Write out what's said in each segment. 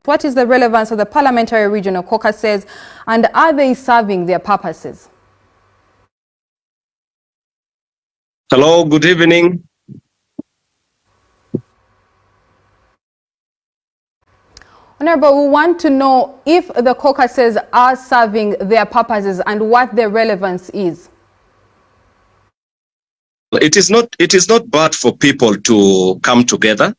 What is the relevance of the Parliamentary Regional Caucases, and are they serving their purposes? Hello, good evening. Honorable, we want to know if the Caucases are serving their purposes and what their relevance is. It is not bad for people to come together,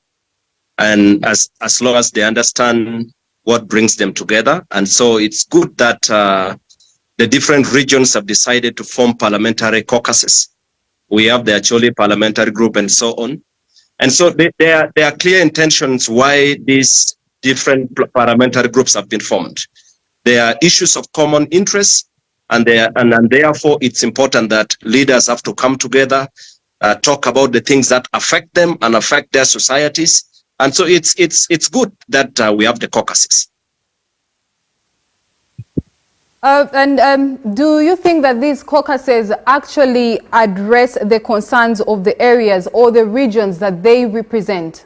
and as long as they understand what brings them together. And so it's good that the different regions have decided to form parliamentary caucuses. We have the Acholi parliamentary group and so on. And so there are clear intentions why these different parliamentary groups have been formed. There are issues of common interest, and therefore it's important that leaders have to come together, talk about the things that affect them and affect their societies. And so it's good that we have the caucuses. Do you think that these caucuses actually address the concerns of the areas or the regions that they represent?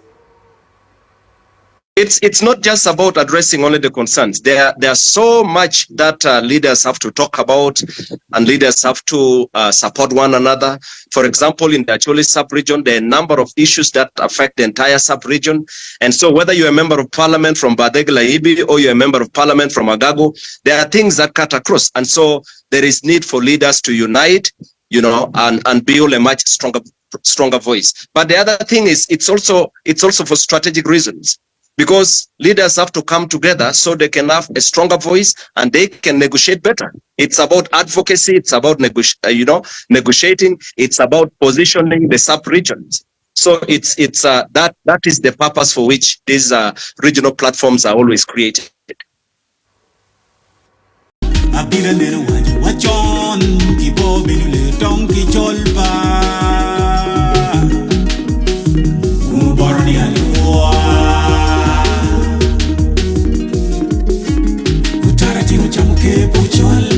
It's not just about addressing only the concerns. There's so much that leaders have to talk about, and leaders have to support one another. For example, in the Acholi sub-region, there are a number of issues that affect the entire sub-region. And so whether you're a member of parliament from Badegla or you're a member of parliament from Agago, there are things that cut across. And so there is need for leaders to unite, and build a much stronger voice. But the other thing is it's also for strategic reasons, because leaders have to come together so they can have a stronger voice and they can negotiate better. It's about advocacy. It's about negotiating. It's about positioning the sub-regions. So it's that is the purpose for which these regional platforms are always created. Chamuke puchola